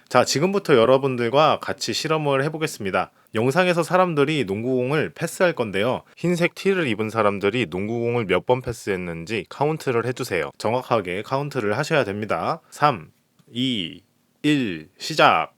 자, 지금부터 여러분들과 같이 실험을 해보겠습니다. 영상에서 사람들이 농구공을 패스할 건데요. 흰색 티를 입은 사람들이 농구공을 몇 번 패스했는지 카운트를 해주세요. 정확하게 카운트를 하셔야 됩니다. 3, 2, 1, 시작!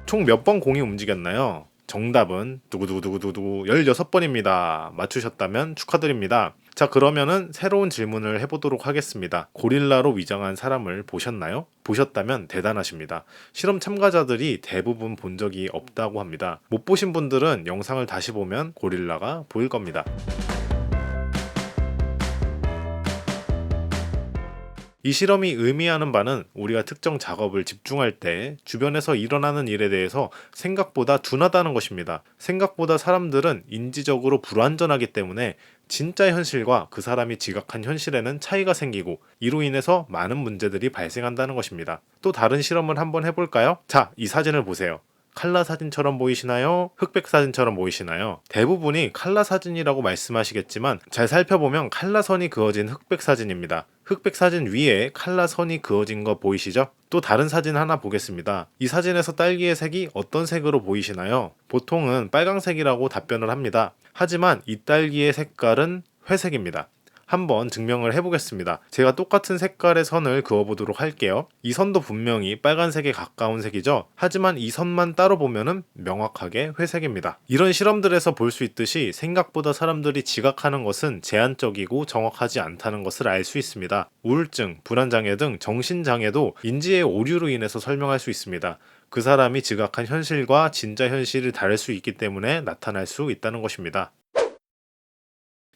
총 몇 번 공이 움직였나요? 정답은 두구두구두구두구 16번입니다. 맞추셨다면 축하드립니다. 자, 그러면은 새로운 질문을 해보도록 하겠습니다. 고릴라로 위장한 사람을 보셨나요? 보셨다면 대단하십니다. 실험 참가자들이 대부분 본 적이 없다고 합니다. 못 보신 분들은 영상을 다시 보면 고릴라가 보일 겁니다. 이 실험이 의미하는 바는 우리가 특정 작업을 집중할 때 주변에서 일어나는 일에 대해서 생각보다 둔하다는 것입니다. 생각보다 사람들은 인지적으로 불완전하기 때문에 진짜 현실과 그 사람이 지각한 현실에는 차이가 생기고 이로 인해서 많은 문제들이 발생한다는 것입니다. 또 다른 실험을 한번 해볼까요? 자, 이 사진을 보세요. 칼라 사진처럼 보이시나요? 흑백 사진처럼 보이시나요? 대부분이 칼라 사진이라고 말씀하시겠지만 잘 살펴보면 칼라선이 그어진 흑백 사진입니다. 흑백 사진 위에 칼라선이 그어진 거 보이시죠? 또 다른 사진 하나 보겠습니다. 이 사진에서 딸기의 색이 어떤 색으로 보이시나요? 보통은 빨강색이라고 답변을 합니다. 하지만 이 딸기의 색깔은 회색입니다. 한번 증명을 해보겠습니다. 제가 똑같은 색깔의 선을 그어보도록 할게요. 이 선도 분명히 빨간색에 가까운 색이죠. 하지만 이 선만 따로 보면은 명확하게 회색입니다. 이런 실험들에서 볼 수 있듯이 생각보다 사람들이 지각하는 것은 제한적이고 정확하지 않다는 것을 알 수 있습니다. 우울증, 불안장애 등 정신장애도 인지의 오류로 인해서 설명할 수 있습니다. 그 사람이 지각한 현실과 진짜 현실이 다를 수 있기 때문에 나타날 수 있다는 것입니다.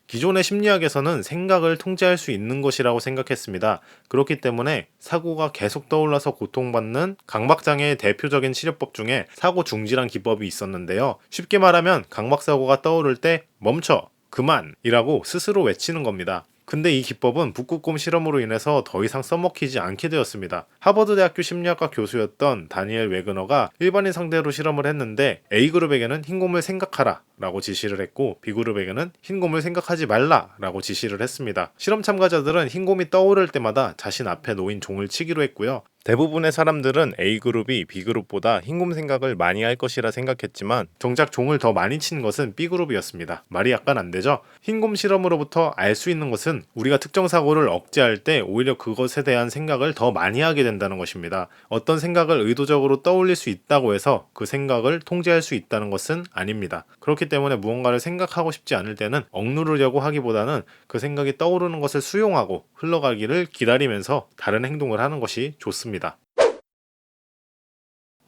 기존의 심리학에서는 생각을 통제할 수 있는 것이라고 생각했습니다. 그렇기 때문에 사고가 계속 떠올라서 고통받는 강박장애의 대표적인 치료법 중에 사고 중지란 기법이 있었는데요. 쉽게 말하면 강박사고가 떠오를 때 멈춰! 그만! 이라고 스스로 외치는 겁니다. 근데 이 기법은 북극곰 실험으로 인해서 더 이상 써먹히지 않게 되었습니다. 하버드 대학교 심리학과 교수였던 다니엘 웨그너가 일반인 상대로 실험을 했는데 A그룹에게는 흰곰을 생각하라 라고 지시를 했고 B그룹에게는 흰곰을 생각하지 말라 라고 지시를 했습니다. 실험 참가자들은 흰곰이 떠오를 때마다 자신 앞에 놓인 종을 치기로 했고요. 대부분의 사람들은 A그룹이 B그룹보다 흰곰 생각을 많이 할 것이라 생각했지만 정작 종을 더 많이 친 것은 B그룹이었습니다. 말이 약간 안 되죠? 흰곰 실험으로부터 알 수 있는 것은 우리가 특정 사고를 억제할 때 오히려 그것에 대한 생각을 더 많이 하게 된다는 것입니다. 어떤 생각을 의도적으로 떠올릴 수 있다고 해서 그 생각을 통제할 수 있다는 것은 아닙니다. 그렇기 때문에 무언가를 생각하고 싶지 않을 때는 억누르려고 하기보다는 그 생각이 떠오르는 것을 수용하고 흘러가기를 기다리면서 다른 행동을 하는 것이 좋습니다.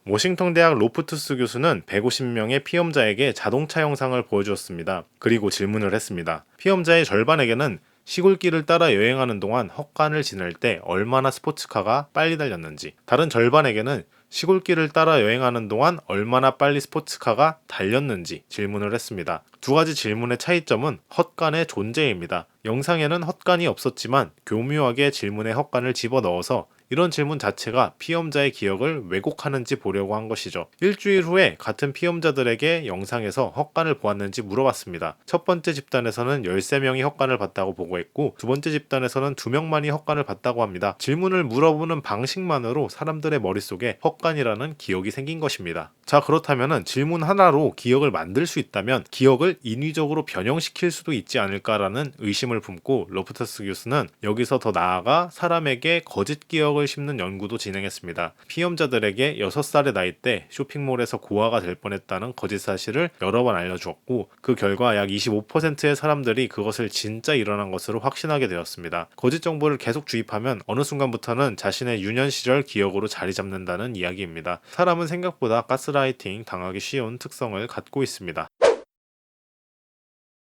워싱턴 대학 로프투스 교수는 150명의 피험자에게 자동차 영상을 보여주었습니다. 그리고 질문을 했습니다. 피험자의 절반에게는 시골길을 따라 여행하는 동안 헛간을 지날 때 얼마나 스포츠카가 빨리 달렸는지, 다른 절반에게는 시골길을 따라 여행하는 동안 얼마나 빨리 스포츠카가 달렸는지 질문을 했습니다. 두 가지 질문의 차이점은 헛간의 존재입니다. 영상에는 헛간이 없었지만 교묘하게 질문에 헛간을 집어넣어서 이런 질문 자체가 피험자의 기억을 왜곡하는지 보려고 한 것이죠. 일주일 후에 같은 피험자들에게 영상에서 헛간을 보았는지 물어봤습니다. 첫 번째 집단에서는 13명이 헛간을 봤다고 보고했고 두 번째 집단에서는 2명만이 헛간을 봤다고 합니다. 질문을 물어보는 방식만으로 사람들의 머릿속에 헛간이라는 기억이 생긴 것입니다. 자, 그렇다면 질문 하나로 기억을 만들 수 있다면 기억을 인위적으로 변형시킬 수도 있지 않을까라는 의심을 품고 로프터스 교수는 여기서 더 나아가 사람에게 거짓 기억을 심는 연구도 진행했습니다. 피험자들에게 6살의 나이 때 쇼핑몰에서 고아가 될 뻔했다는 거짓 사실을 여러 번 알려주었고 그 결과 약 25%의 사람들이 그것을 진짜 일어난 것으로 확신하게 되었습니다. 거짓 정보를 계속 주입하면 어느 순간부터는 자신의 유년 시절 기억으로 자리 잡는다는 이야기입니다. 사람은 생각보다 가스라이팅 당하기 쉬운 특성을 갖고 있습니다.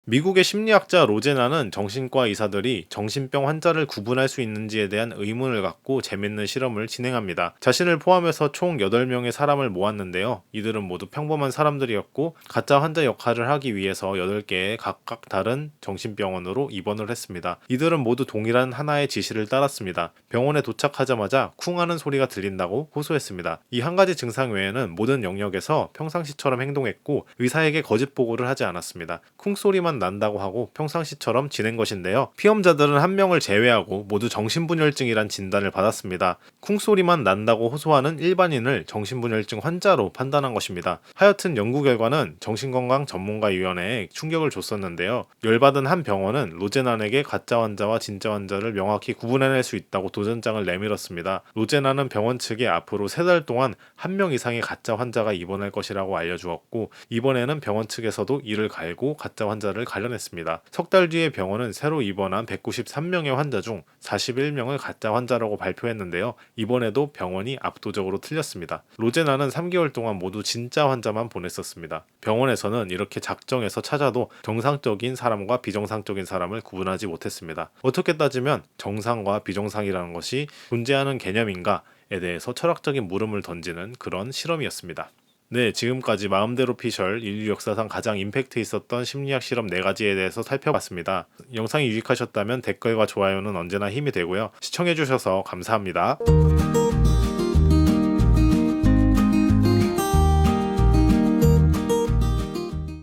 미국의 심리학자 로제나는 정신과 의사들이 정신병 환자를 구분할 수 있는지에 대한 의문을 갖고 재밌는 실험을 진행합니다. 자신을 포함해서 총 8명의 사람을 모았는데요. 이들은 모두 평범한 사람들이었고 가짜 환자 역할을 하기 위해서 8개의 각각 다른 정신병원으로 입원을 했습니다. 이들은 모두 동일한 하나의 지시를 따랐습니다. 병원에 도착하자마자 쿵 하는 소리가 들린다고 호소했습니다. 이 한 가지 증상 외에는 모든 영역에서 평상시처럼 행동했고 의사에게 거짓 보고를 하지 않았습니다. 쿵 소리만 난다고 하고 평상시처럼 지낸 것인데요. 피험자들은 한 명을 제외하고 모두 정신분열증이란 진단을 받았습니다. 쿵소리만 난다고 호소하는 일반인을 정신분열증 환자로 판단한 것입니다. 하여튼 연구 결과는 정신건강 전문가위원회에 충격을 줬었는데요. 열받은 한 병원은 로제난에게 가짜 환자와 진짜 환자를 명확히 구분해낼 수 있다고 도전장을 내밀었습니다. 로제난은 병원 측에 앞으로 3달 동안 한 명 이상의 가짜 환자가 입원할 것이라고 알려주었고, 이번에는 병원 측에서도 이를 갈고 가짜 환자를 가려냈습니다. 석 달 뒤에 병원은 새로 입원한 193명의 환자 중 41명을 가짜 환자라고 발표했는데요. 이번에도 병원이 압도적으로 틀렸습니다. 로제나는 3개월 동안 모두 진짜 환자만 보냈었습니다. 병원에서는 이렇게 작정해서 찾아도 정상적인 사람과 비정상적인 사람을 구분하지 못했습니다. 어떻게 따지면 정상과 비정상이라는 것이 존재하는 개념인가에 대해서 철학적인 물음을 던지는 그런 실험이었습니다. 네, 지금까지 마음대로 피셜 인류 역사상 가장 임팩트 있었던 심리학 실험 4가지에 대해서 살펴봤습니다. 영상이 유익하셨다면 댓글과 좋아요는 언제나 힘이 되고요. 시청해주셔서 감사합니다.